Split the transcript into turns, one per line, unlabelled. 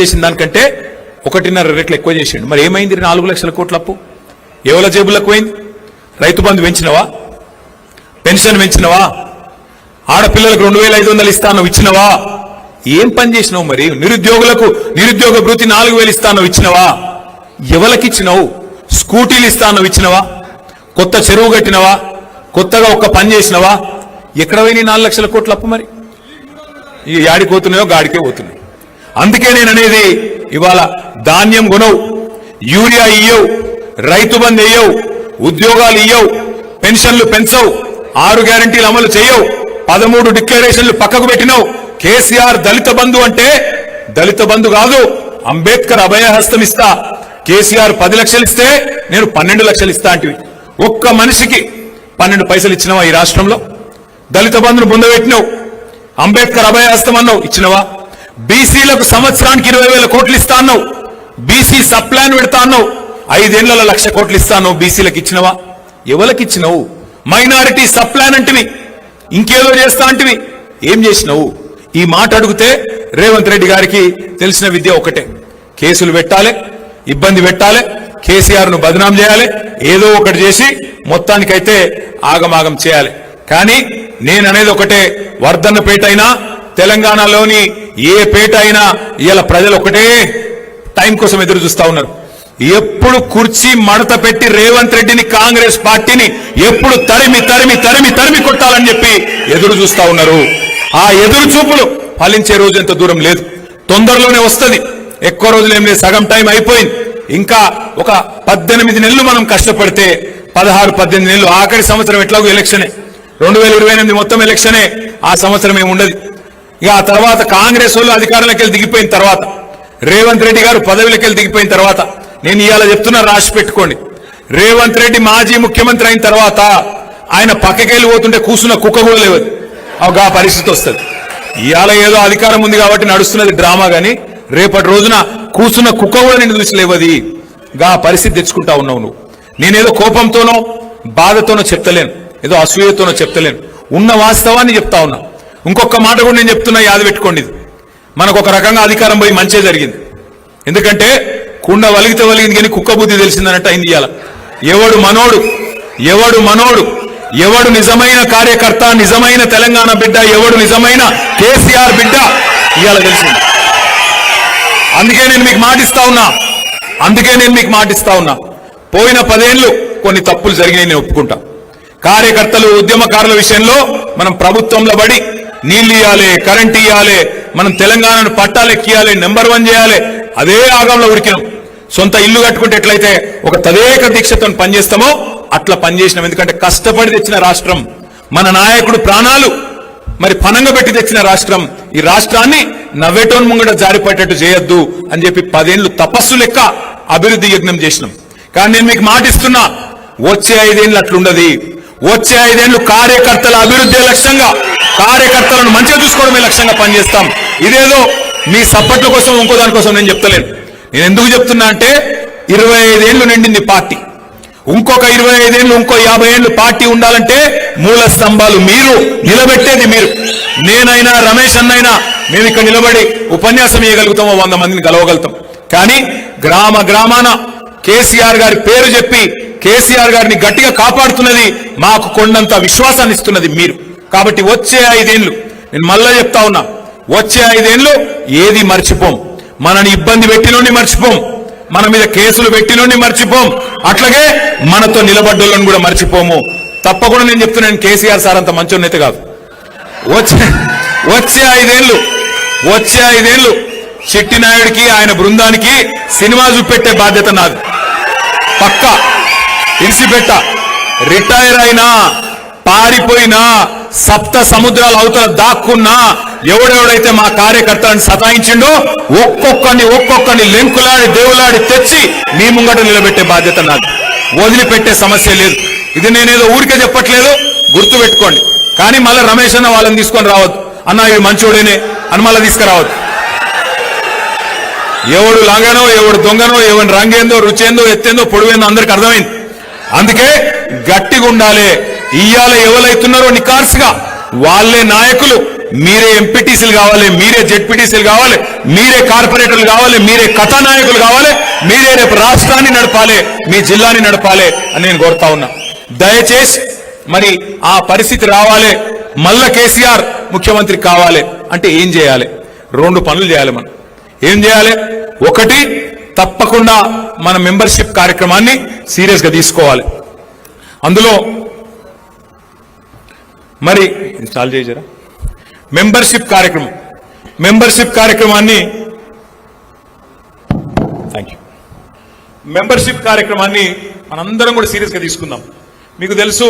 చేసిన దానికంటే 1.5 రెట్లు ఎక్కువ చేసిండు. మరి ఏమైంది? 4 లక్షల కోట్ల అప్పు ఎవల జేబులకు పోయింది? రైతు బంధు పెంచినవా? పెన్షన్ పెంచినవా? ఆడపిల్లలకు 2500 ఇస్తాను ఇచ్చినవా? ఏం పని చేసినావు? మరి నిరుద్యోగులకు నిరుద్యోగ భృతి 4000 ఇస్తాను ఇచ్చినవా? ఎవలకిచ్చినావు? స్కూటీలు ఇస్తాను ఇచ్చినవా? కొత్త చెరువు కట్టినవా? కొత్తగా ఒక్క పని చేసినవా? ఎక్కడ పోయినాయి 4 లక్షల కోట్ల అప్పు? మరి ఈ యాడికి పోతున్నాయో గాడికే పోతున్నాయి. అందుకే నేను అనేది, ఇవాళ ధాన్యం కొనవు, యూరియా ఇయ్యవు, రైతు బంధు ఇయ్యవు, ఉద్యోగాలు ఇయ్యవు, పెన్షన్లు పెంచవు, 6 గ్యారంటీలు అమలు చేయవు, 13 డిక్లరేషన్లు పక్కకు పెట్టినావు. కేసీఆర్ దళిత బంధు అంటే దళిత బంధు కాదు, అంబేద్కర్ అభయహస్తం ఇస్తా. కేసీఆర్ 10 లక్షలు ఇస్తే నేను 12 లక్షలు ఇస్తా అంటివి. ఒక్క మనిషికి 12 పైసలు ఇచ్చినవా? ఈ రాష్ట్రంలో దళిత బంధును పొందబెట్టినావు. అంబేద్కర్ అభయహస్తం అన్నావు, ఇచ్చినవా? బీసీలకు సంవత్సరానికి 20,000 కోట్లు ఇస్తా అన్నావు. బీసీ సప్లాన్ పెడతా అన్నావు. 5 ఏళ్లలో 1,00,000 కోట్లు ఇస్తాను. బీసీలకు ఇచ్చినవా? ఎవరికి ఇచ్చినవు? మైనారిటీ సప్లాన్ అంటివి, ఇంకేదో చేస్తా అంటివి. ఏం చేసినవు? ఈ మాట అడిగితే రేవంత్ రెడ్డి గారికి తెలిసిన విద్య ఒకటే, కేసులు పెట్టాలి, ఇబ్బంది పెట్టాలి, కేసీఆర్ ను బదనాం చేయాలి, ఏదో ఒకటి చేసి మొత్తానికైతే ఆగమాగం చేయాలి. కానీ నేననేది ఒకటే, వర్ధన్నపేట అయినా తెలంగాణలోని ఏ పేట అయినా ఇవాళ ప్రజలు ఒకటే టైం కోసం ఎదురు చూస్తా ఉన్నారు. ఎప్పుడు కుర్చీ మడత పెట్టి రేవంత్ రెడ్డిని, కాంగ్రెస్ పార్టీని ఎప్పుడు తరిమి తరిమి తరిమి తరిమి కొట్టాలని చెప్పి ఎదురు చూస్తా ఉన్నారు. ఆ ఎదురు చూపులు ఫలించే రోజు ఎంత దూరం లేదు, తొందరలోనే వస్తుంది. ఎక్కువ రోజులు ఏం లేదు, సగం టైం అయిపోయింది. ఇంకా ఒక 18 నెలలు మనం కష్టపడితే 16-18 నెలలు, ఆఖరి సంవత్సరం ఎట్లాగో ఎలక్షనే, 2028 మొత్తం ఎలక్షనే. ఆ సంవత్సరం ఏముండదు. ఇక ఆ తర్వాత కాంగ్రెస్ వాళ్ళు అధికారంలోకి వెళ్ళి దిగిపోయిన తర్వాత, రేవంత్ రెడ్డి గారు పదవిలోకి వెళ్ళి దిగిపోయిన తర్వాత, నేను ఇవాళ చెప్తున్నా, రాసి పెట్టుకోండి, రేవంత్ రెడ్డి మాజీ ముఖ్యమంత్రి అయిన తర్వాత ఆయన పక్కకెళ్ళి పోతుంటే కూర్చున్న కుక్క కూడా లేవదు. ఆ పరిస్థితి వస్తుంది. ఇవాళ ఏదో అధికారం ఉంది కాబట్టి నడుస్తున్నది డ్రామా, గాని రేపటి రోజున కూర్చున్న కుక్క కూడా నేను చూసి లేవది. గా పరిస్థితి తెచ్చుకుంటా ఉన్నావు నువ్వు. నేనేదో కోపంతోనో బాధతోనో చెప్తలేను, ఏదో అసూయతోనో చెప్తలేను, ఉన్న వాస్తవాన్ని చెప్తా ఉన్నా. ఇంకొక మాట కూడా నేను చెప్తున్నా, యాద పెట్టుకోండి. మనకు ఒక రకంగా అధికారం పోయి మంచే జరిగింది. ఎందుకంటే కుండ వలిగితే వలిగింది కానీ కుక్క బుద్ధి తెలిసిందన్నట్టు అయింది. ఇవాళ ఎవడు మనోడు, ఎవడు మనోడు, ఎవడు నిజమైన కార్యకర్త, నిజమైన తెలంగాణ బిడ్డ, ఎవడు నిజమైన కేసీఆర్ బిడ్డ ఇవాళ తెలిసింది. అందుకే నేను మీకు మాటిస్తా ఉన్నా, పోయిన 10 ఏళ్లు కొన్ని తప్పులు జరిగినాయి, నేను ఒప్పుకుంటా. కార్యకర్తలు, ఉద్యమకారుల విషయంలో మనం ప్రభుత్వంలో పడి నీళ్లు ఇవ్వాలి, కరెంట్ ఇవ్వాలి, మనం తెలంగాణను పట్టాలెక్కియాలి, నెంబర్ 1 చేయాలి, అదే ఆగంలో ఉరికినాం. సొంత ఇల్లు కట్టుకుంటే ఎట్లయితే ఒక తదేక దీక్షతో పనిచేస్తామో అట్లా పనిచేసినాం. ఎందుకంటే కష్టపడి తెచ్చిన రాష్ట్రం, మన నాయకుడు ప్రాణాలు మరి పనంగా పెట్టి తెచ్చిన రాష్ట్రం. ఈ రాష్ట్రాన్ని నవ్వేటోన్ ముంగట జారిపడేటట్టు చేయొద్దు అని చెప్పి 10 ఏళ్లు తపస్సు లెక్క అభివృద్ధి యజ్ఞం చేసినాం. కానీ నేను మీకు మాటిస్తున్నా, వచ్చే 5 ఏళ్ళు అట్లుండదు. వచ్చే 5 ఏళ్లు కార్యకర్తల అభివృద్ధి లక్ష్యంగా, కార్యకర్తలను మంచిగా చూసుకోవడమే లక్ష్యంగా పనిచేస్తాం. ఇదేదో మీ సప్పట్ల కోసం ఇంకో దానికోసం నేను చెప్తలేను. నేను ఎందుకు చెప్తున్నా అంటే, 25 ఏళ్లు నిండింది పార్టీ, ఇంకొక 25 ఏళ్లు, ఇంకో 50 ఏళ్లు పార్టీ ఉండాలంటే మూల స్తంభాలు మీరు, నిలబెట్టేది మీరు. నేనైనా రమేష్ అన్నైనా మేము ఇక్కడ నిలబడి ఉపన్యాసం ఇవ్వగలుగుతామో, 100 మందిని కలవగలుగుతాం. కానీ గ్రామ గ్రామాన కేసీఆర్ గారి పేరు చెప్పి కేసీఆర్ గారిని గట్టిగా కాపాడుతున్నది, మాకు కొండంత విశ్వాసాన్ని ఇస్తున్నది మీరు. కాబట్టి వచ్చే 5 ఏళ్లు నేను మళ్ళా చెప్తా ఉన్నా, వచ్చే 5 ఏళ్లు ఏది మర్చిపోం. మనని ఇబ్బంది పెట్టినోని మర్చిపోం, మన మీద కేసులు పెట్టినోని మర్చిపోం, అట్లాగే మనతో నిలబడ్డోళ్ళని కూడా మర్చిపోము. తప్పకుండా నేను చెప్తున్నాను, కేసీఆర్ సార్ అంత మంచోన్నైతే కాదు. వచ్చే 5 ఏళ్లు చిట్టినాయుడికి, ఆయన బృందానికి సినిమా చూపెట్టే బాధ్యత నాది. పక్కా ఇన్సిపెట్ట. రిటైర్ అయినా, పారిపోయినా, సప్త సముద్రాల అవతల దాక్కున్నా, ఎవడెవడైతే మా కార్యకర్తలను సతాయించిండో ఒక్కొక్కని లెంకులాడి దేవులాడి తెచ్చి మీ ముంగట నిలబెట్టే బాధ్యత నాది. వదిలిపెట్టే సమస్య లేదు. ఇది నేనేదో ఊరికే చెప్పట్లేదు, గుర్తు పెట్టుకోండి. కానీ మళ్ళీ రమేష్ అన్న వాళ్ళని తీసుకొని రావద్దు, అన్న ఇవి మంచోడేనే అని మళ్ళీ తీసుకురావద్దు. ఎవడు లంగనో, ఎవడు దొంగనో, ఎవరి రంగేందో, రుచేందో, ఎత్తేందో, పొడివేందో అందరికి అర్థమైంది. అందుకే గట్టిగా ఉండాలి. ఇయ్యాల ఎవరైతున్నారో నికార్సుగా వాళ్ళే నాయకులు, మీరే ఎంపీటీసీలు కావాలి, మీరే జెడ్పీటీసీలు కావాలి, మీరే కార్పొరేటర్లు కావాలి, మీరే కథానాయకులు కావాలి, మీరే రేపు రాష్ట్రాన్ని నడపాలి, మీ జిల్లాని నడపాలి అని నేను కోరుతా ఉన్నా. దయచేసి మరి ఆ పరిస్థితి రావాలి, మళ్ళా కేసీఆర్ ముఖ్యమంత్రి కావాలి అంటే ఏం చేయాలి? 2 పనులు చేయాలి. మనం ఏం చేయాలి? ఒకటి, తప్పకుండా మన మెంబర్షిప్ కార్యక్రమాన్ని సీరియస్ గా తీసుకోవాలి. అందులో మరి చాలు చేసారా మెంబర్షిప్ కార్యక్రమాన్ని మెంబర్షిప్ కార్యక్రమాన్ని మనందరం కూడా సీరియస్ గా తీసుకుందాం. మీకు తెలుసు